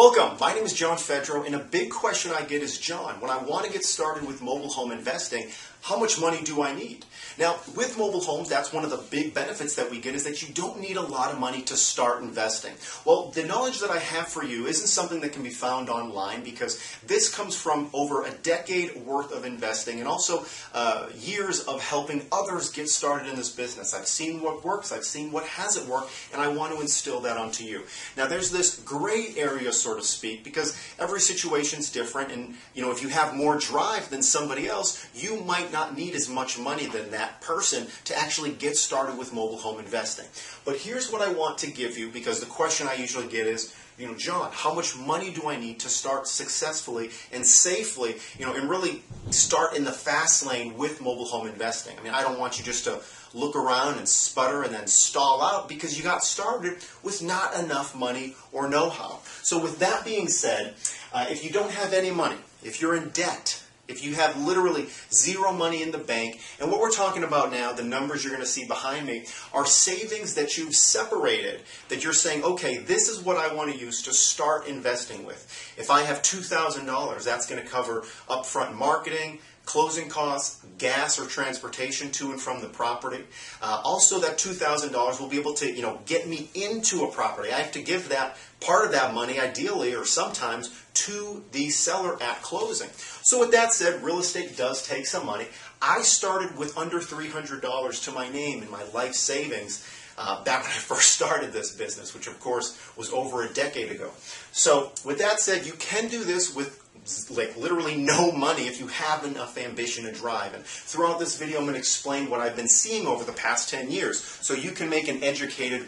Welcome, my name is John Fedro, and a big question I get is, John, when I want to get started with mobile home investing, how much money do I need? Now, with mobile homes, that's one of the big benefits that we get is that you don't need a lot of money to start investing. Well, the knowledge that I have for you isn't something that can be found online because this comes from over a decade worth of investing and also years of helping others get started in this business. I've seen what works, I've seen what hasn't worked, and I want to instill that onto you. Now, there's this gray area, so to speak, because every situation's different, and if you have more drive than somebody else, you might not need as much money than that person to actually get started with mobile home investing. But here's what I want to give you, because the question I usually get is, John, how much money do I need to start successfully and safely, and really start in the fast lane with mobile home investing? I mean, I don't want you just to look around and sputter and then stall out because you got started with not enough money or know-how. So with that being said, if you don't have any money, if you're in debt, if you have literally zero money in the bank, and what we're talking about now, the numbers you're going to see behind me, are savings that you've separated, that you're saying, okay, this is what I want to use to start investing with. If I have $2,000, that's going to cover upfront marketing, closing costs, gas or transportation to and from the property. Also, that $2,000 will be able to, get me into a property. I have to give that part of that money, ideally or sometimes, to the seller at closing. So with that said, real estate does take some money. I started with under $300 to my name in my life savings back when I first started this business, which of course was over a decade ago. So with that said, you can do this with literally no money if you have enough ambition and drive. And throughout this video, I'm going to explain what I've been seeing over the past 10 years so you can make an educated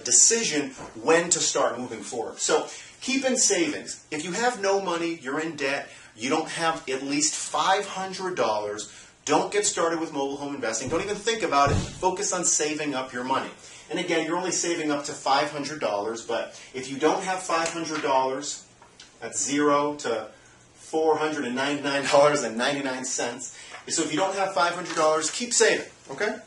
decision when to start moving forward. So keep in savings. If you have no money, you're in debt, you don't have at least $500, don't get started with mobile home investing. Don't even think about it. Focus on saving up your money. And again, you're only saving up to $500, but if you don't have $500, that's $0 to $499.99. So if you don't have $500, keep saving, okay?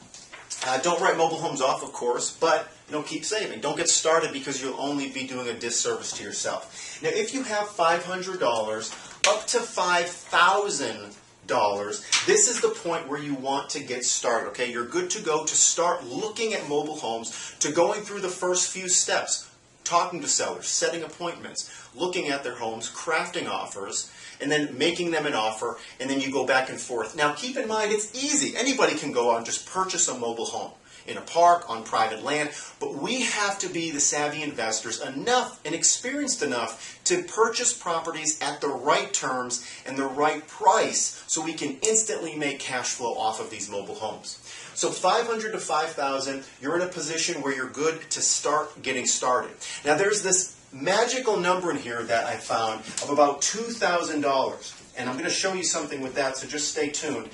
Don't write mobile homes off, of course, but keep saving. Don't get started because you'll only be doing a disservice to yourself. Now, if you have $500 up to $5,000, this is the point where you want to get started, okay? You're good to go to start looking at mobile homes, to going through the first few steps, talking to sellers, setting appointments, looking at their homes, crafting offers, and then making them an offer, and then you go back and forth. Now, keep in mind, it's easy. Anybody can go out and just purchase a mobile home in a park, on private land, but we have to be the savvy investors enough and experienced enough to purchase properties at the right terms and the right price so we can instantly make cash flow off of these mobile homes. So $500 to $5,000, you're in a position where you're good to start getting started. Now there's this magical number in here that I found of about $2,000, and I'm going to show you something with that, so just stay tuned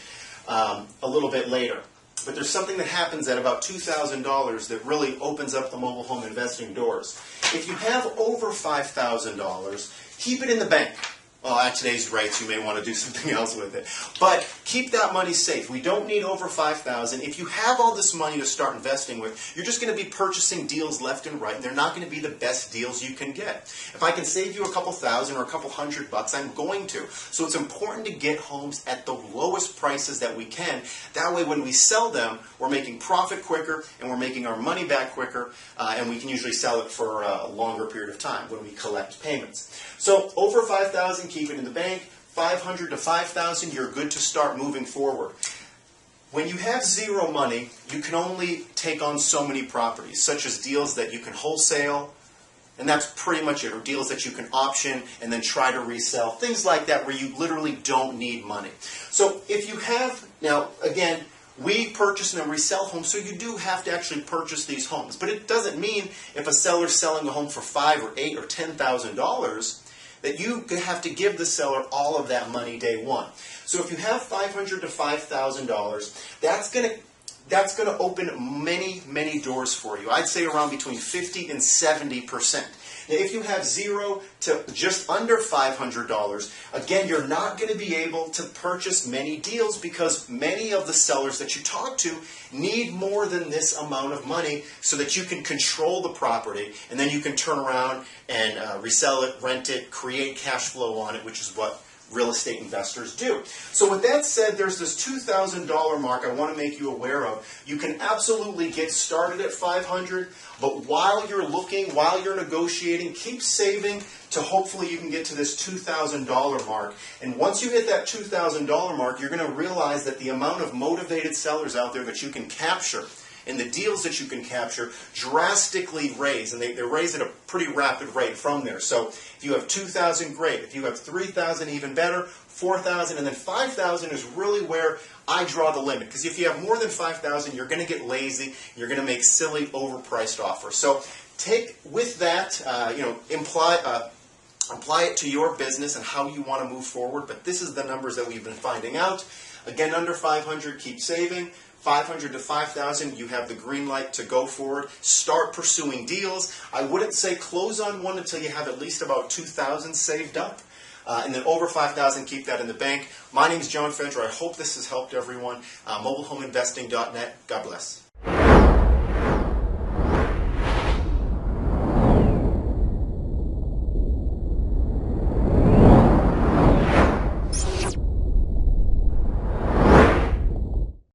a little bit later. But there's something that happens at about $2,000 that really opens up the mobile home investing doors. If you have over $5,000, keep it in the bank. Well, at today's rates, you may want to do something else with it. But keep that money safe. We don't need over $5,000. If you have all this money to start investing with, you're just going to be purchasing deals left and right, and they're not going to be the best deals you can get. If I can save you a couple thousand or a couple $100, I'm going to. So it's important to get homes at the lowest prices that we can. That way, when we sell them, we're making profit quicker, and we're making our money back quicker, and we can usually sell it for a longer period of time when we collect payments. So over $5,000, keep it in the bank. $500 to $5,000, you're good to start moving forward. When you have zero money, you can only take on so many properties, such as deals that you can wholesale, and that's pretty much it, or deals that you can option and then try to resell, things like that where you literally don't need money. So if you have, now again, we purchase and resell homes, so you do have to actually purchase these homes. But it doesn't mean if a seller's selling a home for $5,000 or $8,000 or $10,000 that you have to give the seller all of that money day one. So if you have $500 to $5,000, that's going to open many, many doors for you. I'd say around between 50 and 70%. Now, if you have $0 to just under $500, again, you're not going to be able to purchase many deals because many of the sellers that you talk to need more than this amount of money so that you can control the property and then you can turn around and resell it, rent it, create cash flow on it, which is what real estate investors do. So with that said, there's this $2,000 mark I want to make you aware of. You can absolutely get started at $500, but while you're looking, while you're negotiating, keep saving to hopefully you can get to this $2,000 mark. And once you hit that $2,000 mark, you're going to realize that the amount of motivated sellers out there that you can capture and the deals that you can capture drastically raise, and they raise at a pretty rapid rate from there. So if you have 2,000, great. If you have 3,000, even better. 4,000, and then 5,000 is really where I draw the limit. Because if you have more than 5,000, you're going to get lazy. You're going to make silly, overpriced offers. So take with that, apply it to your business and how you want to move forward. But this is the numbers that we've been finding out. Again, under 500, keep saving. 500 to 5,000, you have the green light to go forward. Start pursuing deals. I wouldn't say close on one until you have at least about 2,000 saved up. And then over 5,000, keep that in the bank. My name is John Fedro. I hope this has helped everyone. Mobilehomeinvesting.net. God bless.